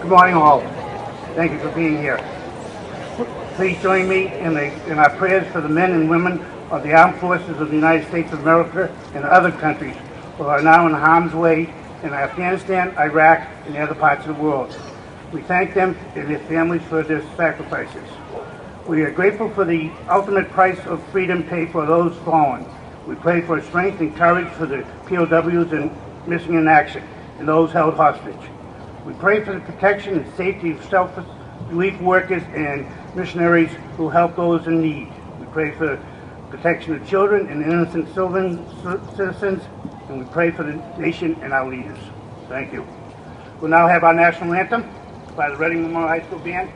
Good morning, all. Thank you for being here. Please join me in our prayers for the men and women of the armed forces of the United States of America and other countries who are now in harm's way in Afghanistan, Iraq, and other parts of the world. We thank them and their families for their sacrifices. We are grateful for the ultimate price of freedom paid for those fallen. We pray for strength and courage for the POWs and missing in action and those held hostage. We pray for the protection and safety of self-relief workers and missionaries who help those in need. We pray for protection of children and innocent citizens, and we pray for the nation and our leaders. Thank you. We'll now have our national anthem by the Reading Memorial High School Band.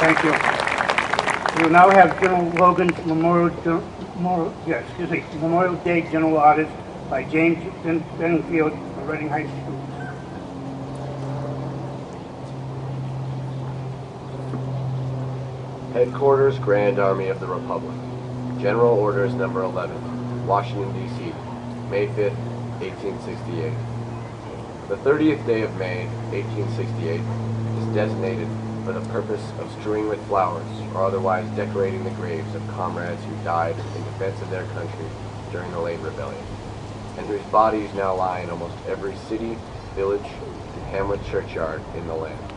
Thank you. We will now have General Logan's Memorial Day General Orders by James Benfield of Reading High School. Headquarters, Grand Army of the Republic. General Orders Number 11, Washington, D.C., May 5th, 1868. The 30th day of May, 1868, is designated for the purpose of strewing with flowers or otherwise decorating the graves of comrades who died in defense of their country during the late rebellion, and whose bodies now lie in almost every city, village, and hamlet churchyard in the land.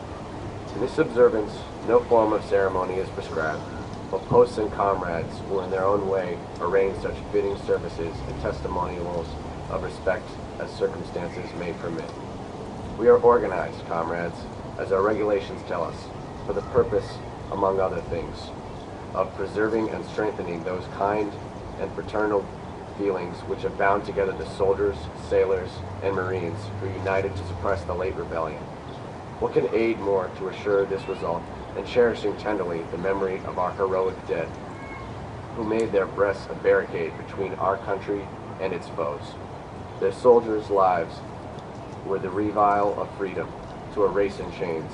In this observance, no form of ceremony is prescribed, but posts and comrades will in their own way arrange such fitting services and testimonials of respect as circumstances may permit. We are organized, comrades, as our regulations tell us, for the purpose, among other things, of preserving and strengthening those kind and fraternal feelings which have bound together the soldiers, sailors, and Marines who united to suppress the late rebellion. What can aid more to assure this result than cherishing tenderly the memory of our heroic dead, who made their breasts a barricade between our country and its foes? Their soldiers' lives were the revile of freedom to a race in chains,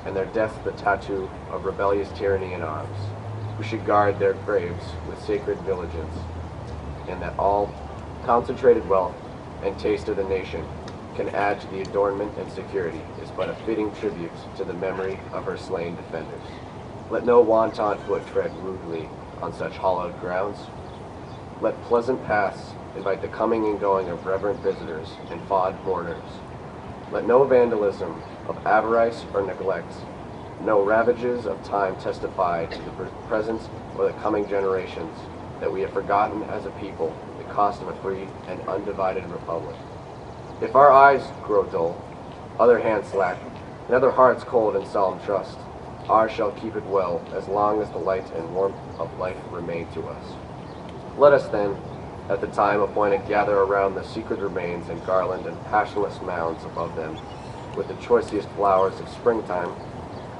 and their death the tattoo of rebellious tyranny in arms, who should guard their graves with sacred vigilance, and that all concentrated wealth and taste of the nation can add to the adornment and security is but a fitting tribute to the memory of her slain defenders. Let no wanton foot tread rudely on such hallowed grounds. Let pleasant paths invite the coming and going of reverent visitors and fond mourners. Let no vandalism of avarice or neglect, no ravages of time testify to the present or the coming generations that we have forgotten as a people the cost of a free and undivided republic. If our eyes grow dull, other hands slack, and other hearts cold in solemn trust, ours shall keep it well as long as the light and warmth of life remain to us. Let us then, at the time appointed, gather around the secret remains and garland and passionless mounds above them with the choicest flowers of springtime.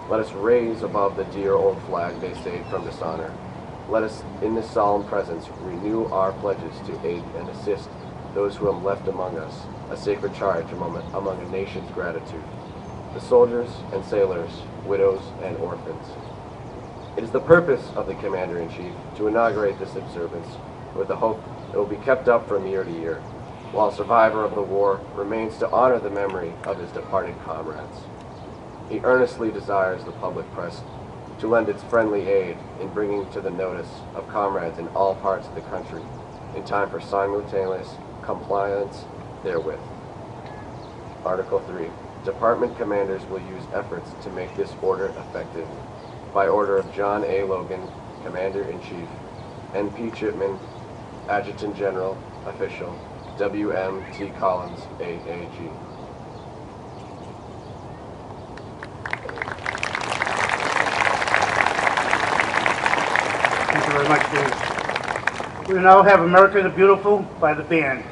Let us raise above the dear old flag they saved from dishonor. Let us, in this solemn presence, renew our pledges to aid and assist those who have left among us a sacred charge among a nation's gratitude, the soldiers and sailors, widows and orphans. It is the purpose of the Commander-in-Chief to inaugurate this observance with the hope it will be kept up from year to year, while a survivor of the war remains to honor the memory of his departed comrades. He earnestly desires the public press to lend its friendly aid in bringing to the notice of comrades in all parts of the country in time for simultaneous compliance therewith. Article 3. Department commanders will use efforts to make this order effective. By order of John A. Logan, Commander-in-Chief, N.P. Chipman, Adjutant General, Official, W.M. T. Collins, AAG. Thank you very much, Dave. We now have America the Beautiful by the band.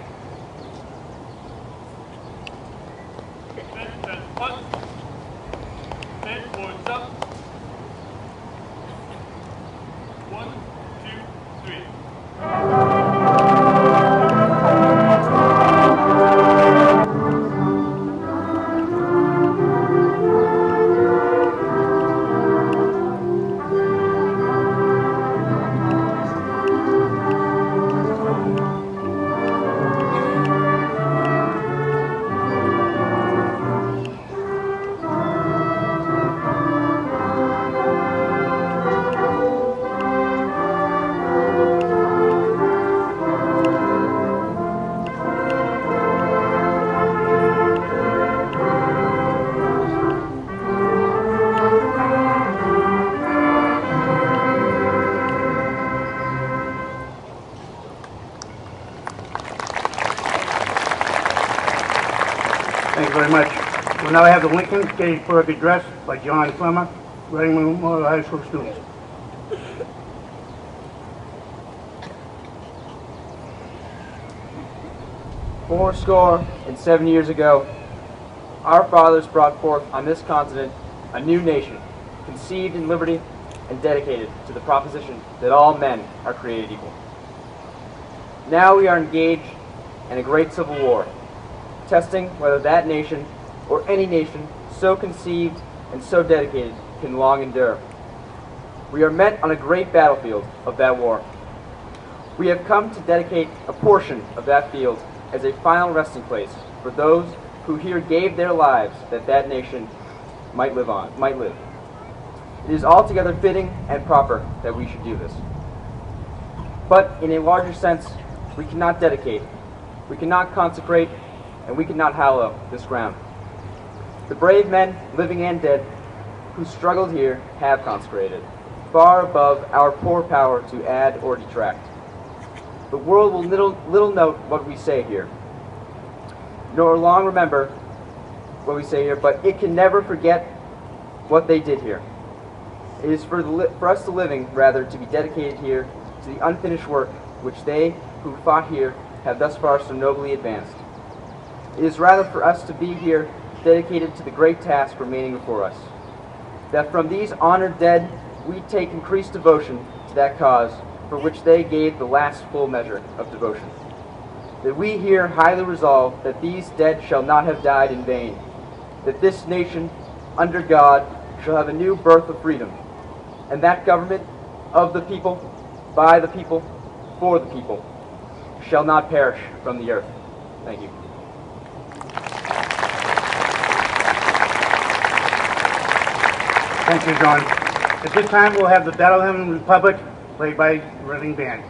Thank you very much. We'll now have the Lincoln Gettysburg Address by John Clemmer, Reading Memorial High School students. Fourscore and 7 years ago, our fathers brought forth on this continent a new nation, conceived in liberty and dedicated to the proposition that all men are created equal. Now we are engaged in a great civil war, testing whether that nation or any nation so conceived and so dedicated can long endure. We are met on a great battlefield of that war. We have come to dedicate a portion of that field as a final resting place for those who here gave their lives that that nation might live. It is altogether fitting and proper that we should do this. But in a larger sense, we cannot dedicate, we cannot consecrate, and we cannot hallow this ground. The brave men, living and dead, who struggled here have consecrated, far above our poor power to add or detract. The world will little note what we say here, nor long remember what we say here, but it can never forget what they did here. It is for us the living, rather, to be dedicated here to the unfinished work which they who fought here have thus far so nobly advanced. It is rather for us to be here dedicated to the great task remaining before us, that from these honored dead we take increased devotion to that cause for which they gave the last full measure of devotion. That we here highly resolve that these dead shall not have died in vain, that this nation, under God, shall have a new birth of freedom, and that government of the people, by the people, for the people, shall not perish from the earth. Thank you. Thank you, John. At this time, we'll have the Battle Hymn of the Republic played by the Reading Band.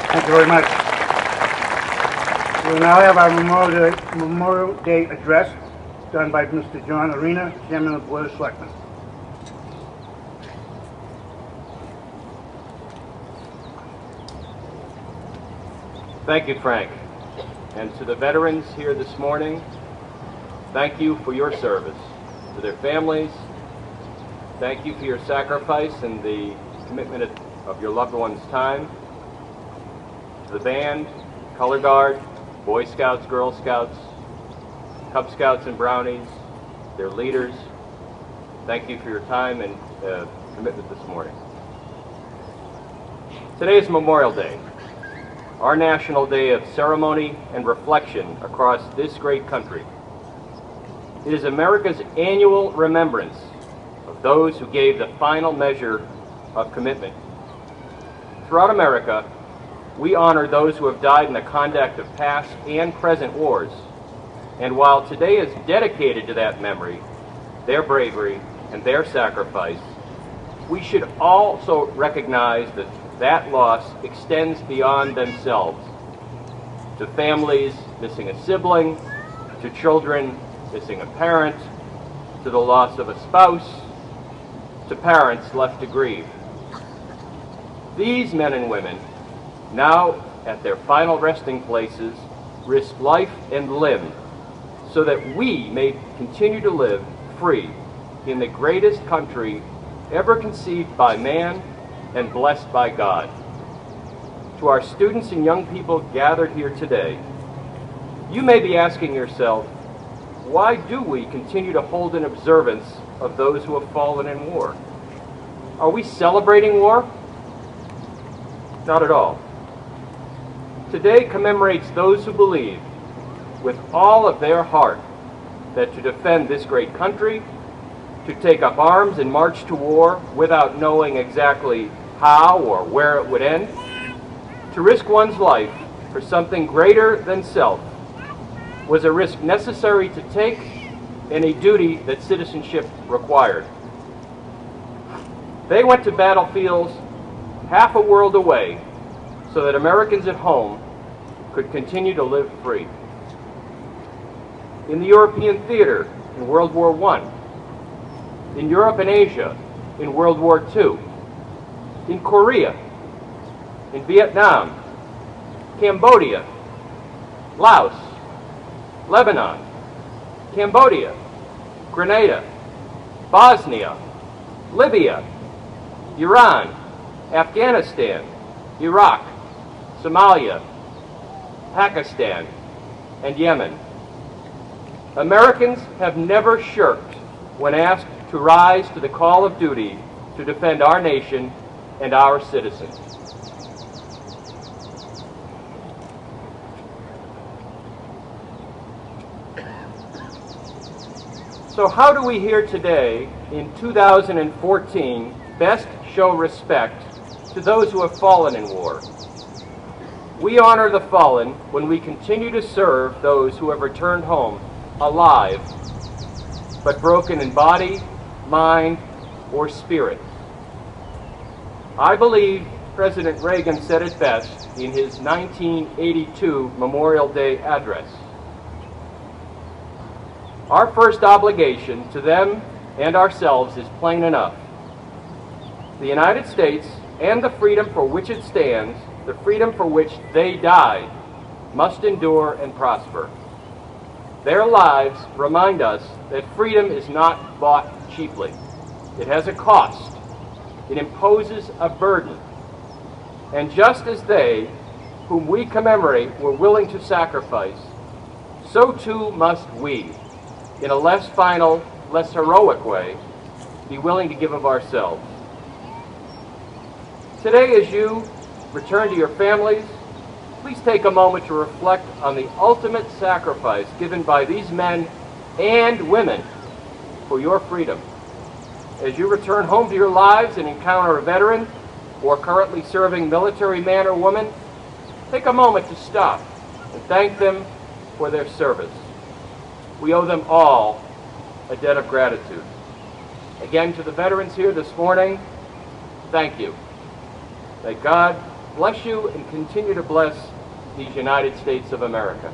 Thank you very much. We will now have our Memorial Day address done by Mr. John Arena, Chairman of the Board of Selectmen. Thank you, Frank. And to the veterans here this morning, thank you for your service. To their families, thank you for your sacrifice and the commitment of your loved one's time. To the band, color guard, Boy Scouts, Girl Scouts, Cub Scouts and Brownies, their leaders, thank you for your time and commitment this morning. Today is Memorial Day, our national day of ceremony and reflection across this great country. It is America's annual remembrance of those who gave the final measure of commitment. Throughout America, we honor those who have died in the conduct of past and present wars, and while today is dedicated to that memory, their bravery, and their sacrifice, we should also recognize that that loss extends beyond themselves, to families missing a sibling, to children missing a parent, to the loss of a spouse, to parents left to grieve. These men and women, now at their final resting places, risk life and limb so that we may continue to live free in the greatest country ever conceived by man and blessed by God. To our students and young people gathered here today, you may be asking yourself, why do we continue to hold an observance of those who have fallen in war? Are we celebrating war? Not at all. Today commemorates those who believe with all of their heart that to defend this great country, to take up arms and march to war without knowing exactly how or where it would end, to risk one's life for something greater than self, was a risk necessary to take and a duty that citizenship required. They went to battlefields half a world away so that Americans at home could continue to live free. In the European theater in World War I, in Europe and Asia in World War II, in Korea, in Vietnam, Cambodia, Laos, Lebanon, Cambodia, Grenada, Bosnia, Libya, Iran, Afghanistan, Iraq, Somalia, Pakistan, and Yemen. Americans have never shirked when asked to rise to the call of duty to defend our nation and our citizens. So how do we here today, in 2014, best show respect to those who have fallen in war? We honor the fallen when we continue to serve those who have returned home alive, but broken in body, mind, or spirit. I believe President Reagan said it best in his 1982 Memorial Day address. Our first obligation to them and ourselves is plain enough. The United States and the freedom for which it stands, the freedom for which they died, must endure and prosper. Their lives remind us that freedom is not bought cheaply. It has a cost. It imposes a burden. And just as they, whom we commemorate, were willing to sacrifice, so too must we, in a less final, less heroic way, be willing to give of ourselves. Today, as you return to your families, please take a moment to reflect on the ultimate sacrifice given by these men and women for your freedom. As you return home to your lives and encounter a veteran or currently serving military man or woman, take a moment to stop and thank them for their service. We owe them all a debt of gratitude. Again, to the veterans here this morning, thank you. May God bless you and continue to bless these United States of America.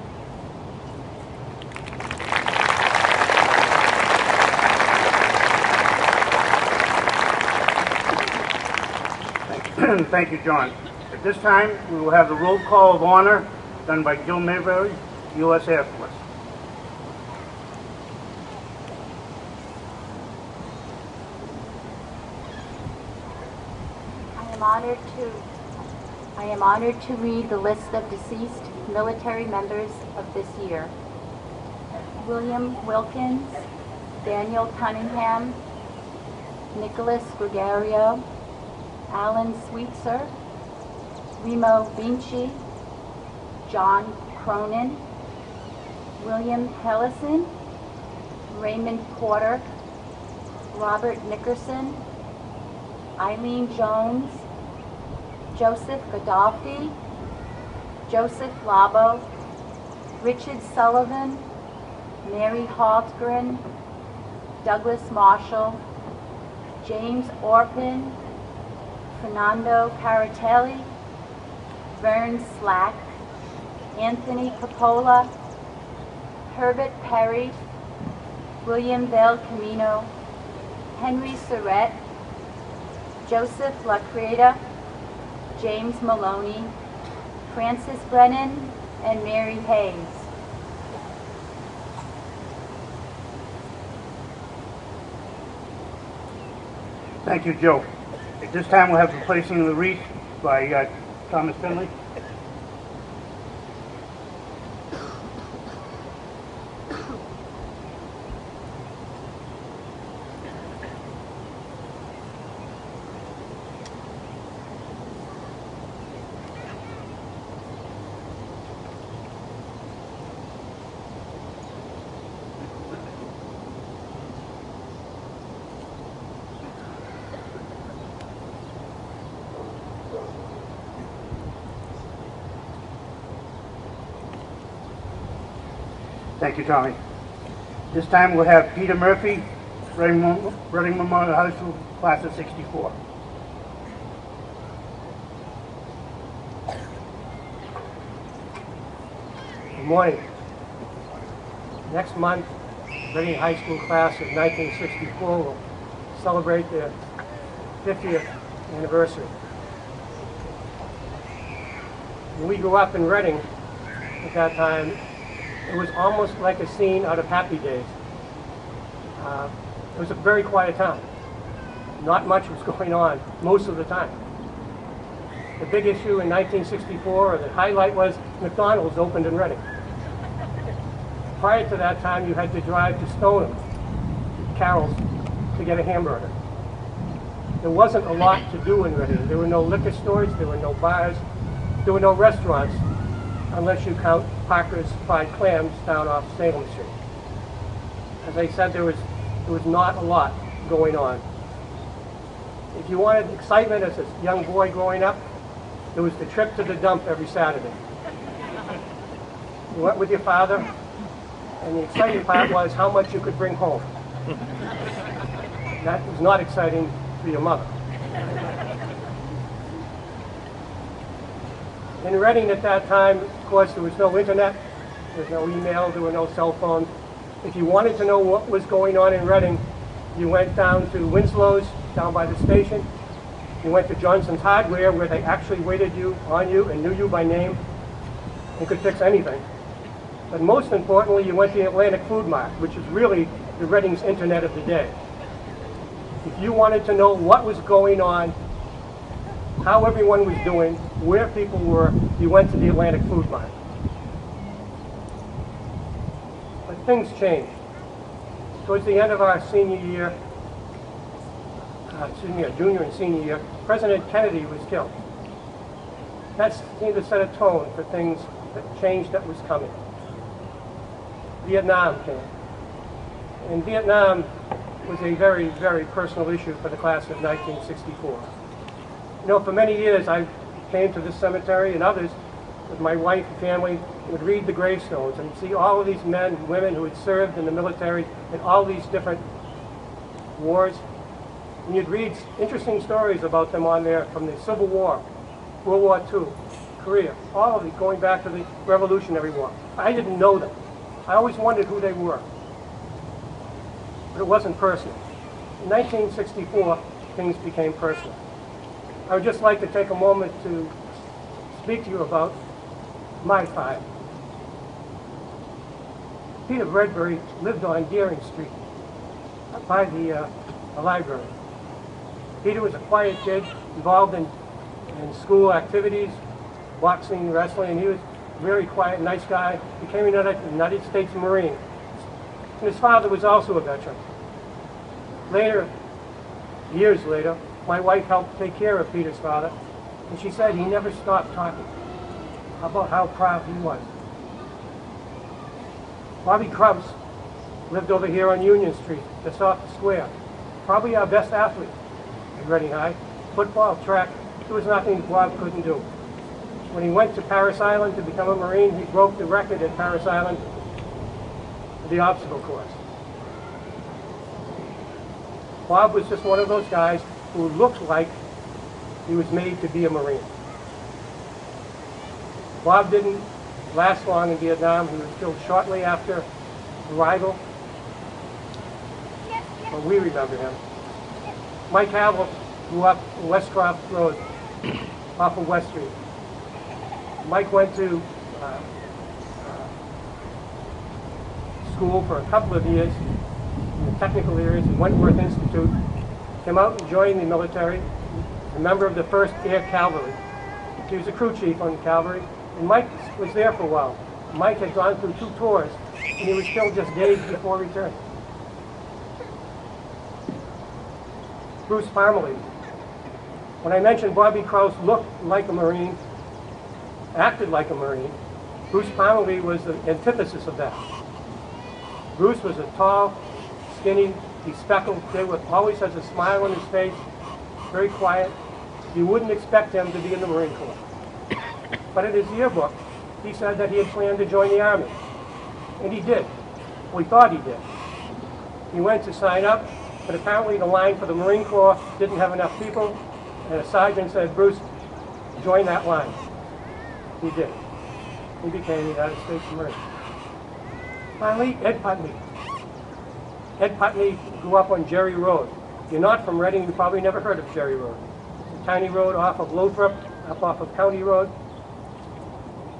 Thank you, John. At this time, we will have the roll call of honor done by Jill Mayberry, U.S. Air Force. I am honored to read the list of deceased military members of this year. William Wilkins, Daniel Cunningham, Nicholas Gregario, Alan Sweetser, Remo Vinci, John Cronin, William Hellison, Raymond Porter, Robert Nickerson, Eileen Jones, Joseph Gaddafi, Joseph Labo, Richard Sullivan, Mary Haltgren, Douglas Marshall, James Orpin, Fernando Caratelli, Vern Slack, Anthony Coppola, Herbert Perry, William Bell Camino, Henry Surratt, Joseph Lacreta, James Maloney, Francis Brennan, and Mary Hayes. Thank you, Joe. At this time, we'll have the placing of the wreath by Thomas Finley. Thank you, Tommy. This time we'll have Peter Murphy, Reading Memorial High School, class of '64. Good morning. Next month, Reading High School class of 1964 will celebrate their 50th anniversary. When we grew up in Reading at that time, it was almost like a scene out of Happy Days. It was a very quiet town. Not much was going on most of the time. The big issue in 1964, or the highlight, was McDonald's opened in Reading. Prior to that time, you had to drive to Stoneham, Carroll's, to get a hamburger. There wasn't a lot to do in Reading. There were no liquor stores, there were no bars, there were no restaurants, unless you count Parker's Fried Clams down off Salem Street. As I said, there was there was not a lot going on. If you wanted excitement as a young boy growing up, there was the trip to the dump every Saturday. You went with your father, and the exciting part was how much you could bring home. That was not exciting for your mother. In Reading at that time, of course, there was no internet, there was no email, there were no cell phones. If you wanted to know what was going on in Reading, you went down to Winslow's, down by the station. You went to Johnson's Hardware, where they actually waited on you and knew you by name and could fix anything. But most importantly, you went to the Atlantic Food Mart, which is really the Reading's internet of the day. If you wanted to know what was going on, how everyone was doing, where people were, you went to the Atlantic Food Mart. But things changed. Towards the end of our senior year, junior and senior year, President Kennedy was killed. That seemed to set a tone for things that changed that was coming. Vietnam came. And Vietnam was a very, very personal issue for the class of 1964. You know, for many years I came to this cemetery and others with my wife and family, would read the gravestones and see all of these men and women who had served in the military in all these different wars. And you'd read interesting stories about them on there from the Civil War, World War II, Korea, all of it going back to the Revolutionary War. I didn't know them. I always wondered who they were. But it wasn't personal. In 1964, things became personal. I would just like to take a moment to speak to you about my father. Peter Bradbury lived on Deering Street, by the library. Peter was a quiet kid, involved in school activities, boxing, wrestling, and he was a very quiet, nice guy. Became a United States Marine. And his father was also a veteran. Later, years later, my wife helped take care of Peter's father, and she said he never stopped talking about how proud he was. Bobby Krause lived over here on Union Street, just off the square. Probably our best athlete at Reading High. Football, track, there was nothing Bob couldn't do. When he went to Paris Island to become a Marine, he broke the record at Paris Island for the obstacle course. Bob was just one of those guys who looked like he was made to be a Marine. Bob didn't last long in Vietnam. He was killed shortly after arrival. But we remember him. Mike Havel grew up in Westcroft Road, off of West Street. Mike went to school for a couple of years in the technical areas at Wentworth Institute. Came out and joined the military, a member of the 1st Air Cavalry. He was a crew chief on the cavalry, and Mike was there for a while. Mike had gone through 2 tours, and he was killed just days before return. Bruce Parmalee. When I mentioned Bobby Krause looked like a Marine, acted like a Marine, Bruce Parmalee was the antithesis of that. Bruce was a tall, skinny, he's speckled kid with always has a smile on his face, very quiet. You wouldn't expect him to be in the Marine Corps. But in his yearbook, he said that he had planned to join the Army. And he did. We thought he did. He went to sign up, but apparently the line for the Marine Corps didn't have enough people, and a sergeant said, Bruce, join that line. He did. He became a United States Marine. Finally, Ed Putney. Ed Putney grew up on Jerry Road. If you're not from Reading, you probably never heard of Jerry Road. It's a tiny road off of Lothrop, up off of County Road.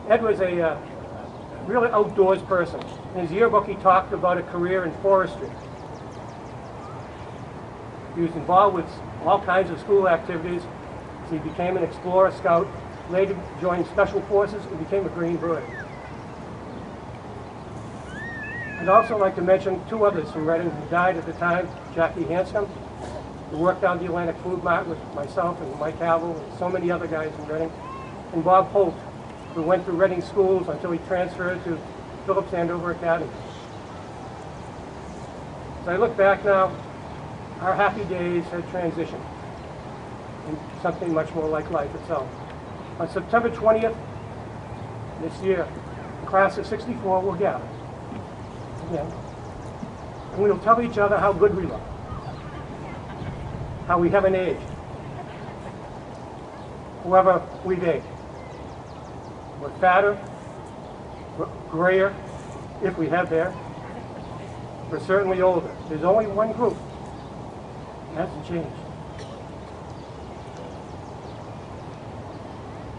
Ed was a really outdoors person. In his yearbook, he talked about a career in forestry. He was involved with all kinds of school activities. He became an Explorer Scout, later joined Special Forces and became a Green Beret. I'd also like to mention 2 others from Reading who died at the time. Jackie Hanscom, who worked on the Atlantic Food Mart with myself and Mike Havel and so many other guys in Reading. And Bob Holt, who went through Reading schools until he transferred to Phillips Andover Academy. As I look back now, our happy days had transitioned into something much more like life itself. On September 20th this year, the class of '64 will gather again, and we'll tell each other how good we look, how we haven't aged. However, we've aged. We're fatter, we're grayer, if we have hair. We're certainly older. There's only one group that hasn't changed.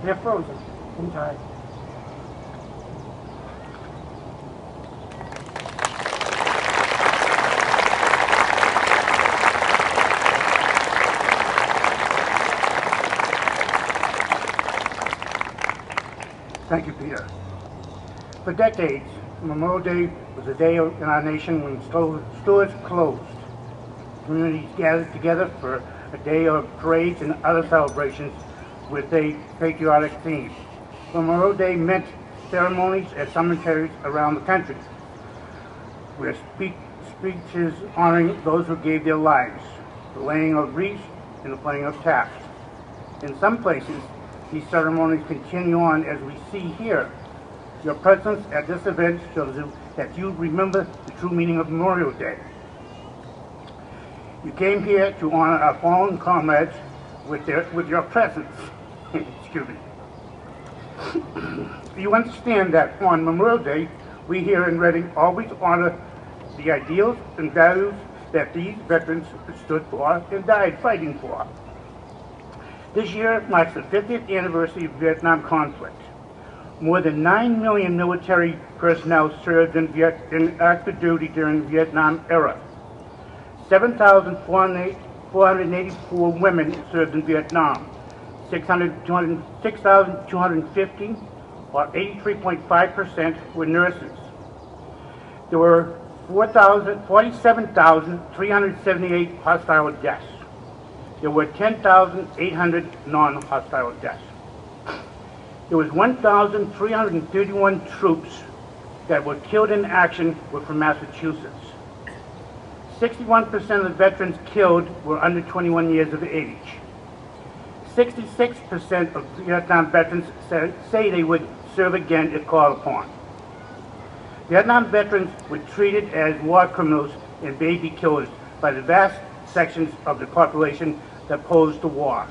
They're frozen in time. Thank you, Peter. For decades, Memorial Day was a day in our nation when stores closed. Communities gathered together for a day of parades and other celebrations with a patriotic theme. Memorial Day meant ceremonies at cemeteries around the country, where speeches honoring those who gave their lives, the laying of wreaths, and the playing of taps. In some places, these ceremonies continue on as we see here. Your presence at this event shows that you remember the true meaning of Memorial Day. You came here to honor our fallen comrades with your presence. Excuse me. You understand that on Memorial Day, we here in Reading always honor the ideals and values that these veterans stood for and died fighting for. This year marks the 50th anniversary of the Vietnam conflict. More than 9 million military personnel served in active duty during the Vietnam era. 7,484 women served in Vietnam. 6,250, or 83.5%, were nurses. There were 47,378 hostile deaths. There were 10,800 non-hostile deaths. There was 1,331 troops that were killed in action were from Massachusetts. 61% of the veterans killed were under 21 years of age. 66% of Vietnam veterans say they would serve again if called upon. Vietnam veterans were treated as war criminals and baby killers by the vast sections of the population that opposed the war.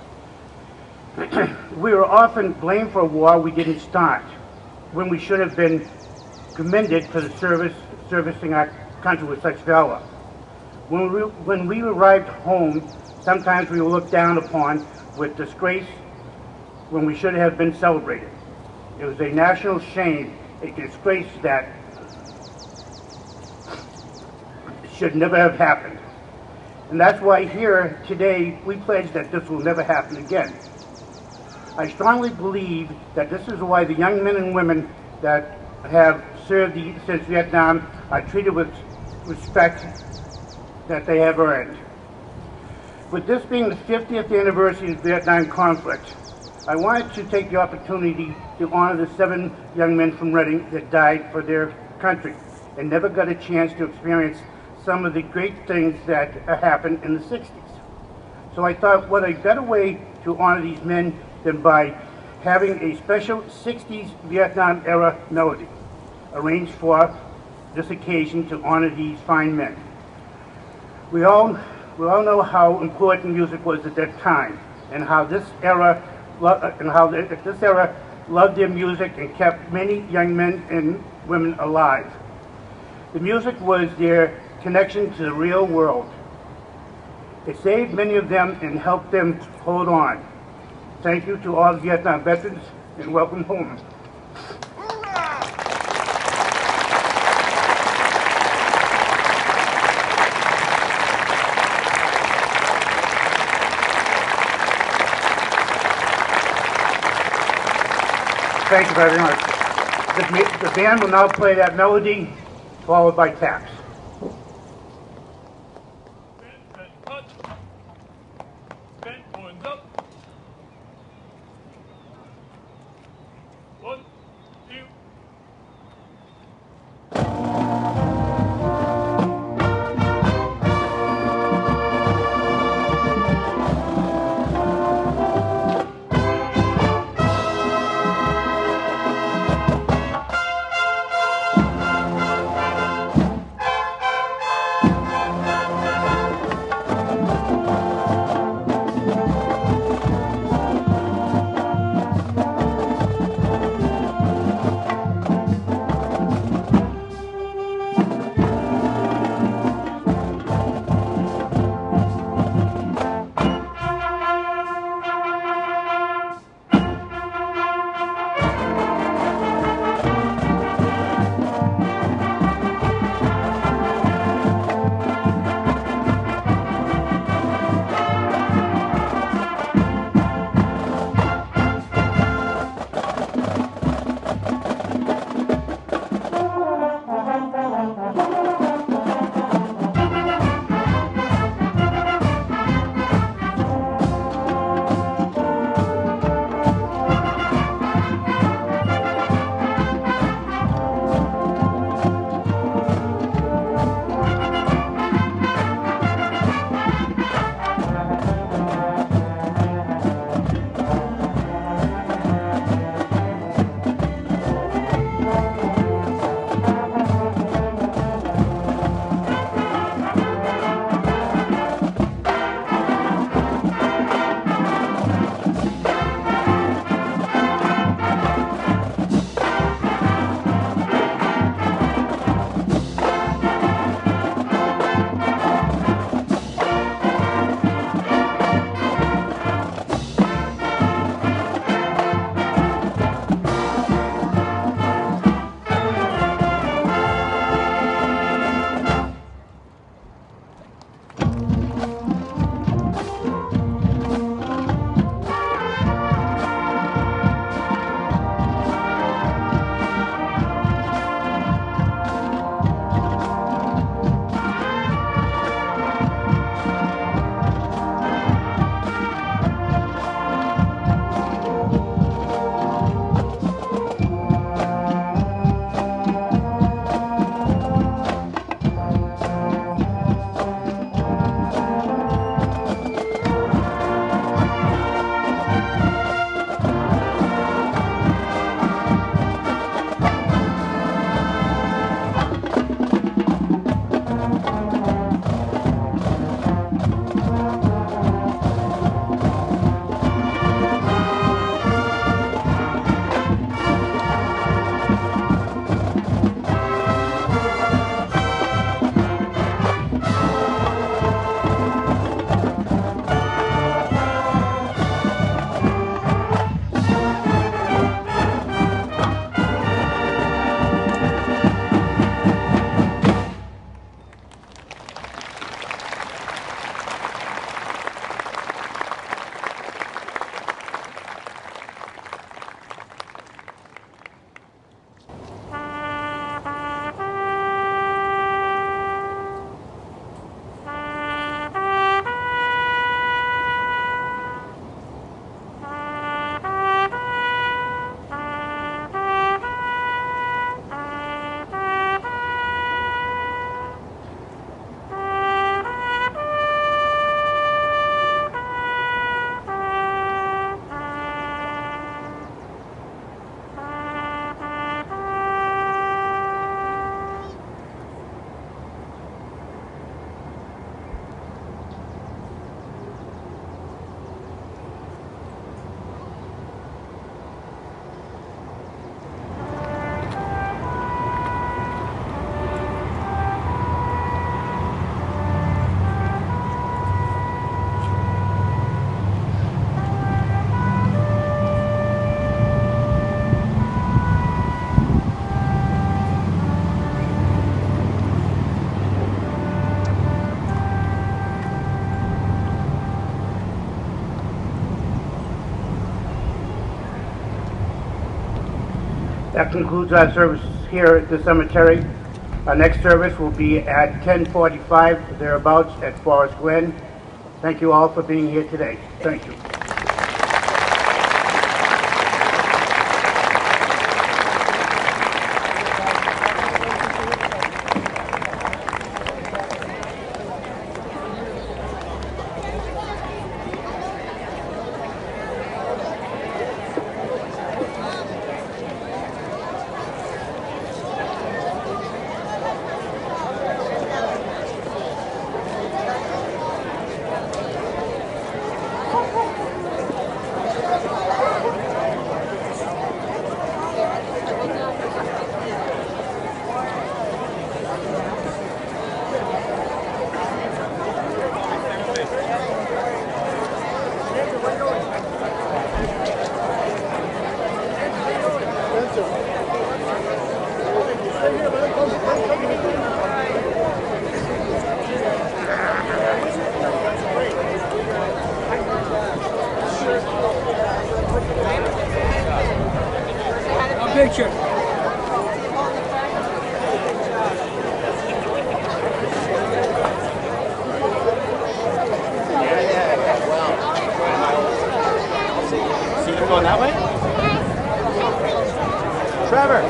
We were often blamed for a war we didn't start, when we should have been commended for the servicing our country with such valor. When we arrived home, sometimes we were looked down upon with disgrace when we should have been celebrated. It was a national shame, a disgrace that should never have happened. And that's why here today we pledge that this will never happen again. I strongly believe that this is why the young men and women that have served since Vietnam are treated with respect that they have earned. With this being the 50th anniversary of the Vietnam conflict, I wanted to take the opportunity to honor the 7 young men from Reading that died for their country and never got a chance to experience some of the great things that happened in the 60s. So I thought, what a better way to honor these men than by having a special 60s Vietnam era melody arranged for this occasion to honor these fine men. We all know how important music was at that time, and how this era loved their music and kept many young men and women alive. The music was their connection to the real world. It saved many of them and helped them hold on. Thank you to all Vietnam veterans, and welcome home. Thank you very much. The band will now play that melody, followed by taps. That concludes our service here at the cemetery. Our next service will be at 10:45, thereabouts, at Forest Glen. Thank you all for being here today. Thank you. Picture. See them going that way? Trevor!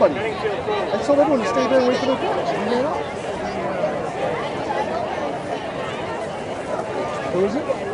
I told everyone to stay there and wait for their cars. You know? Who is it?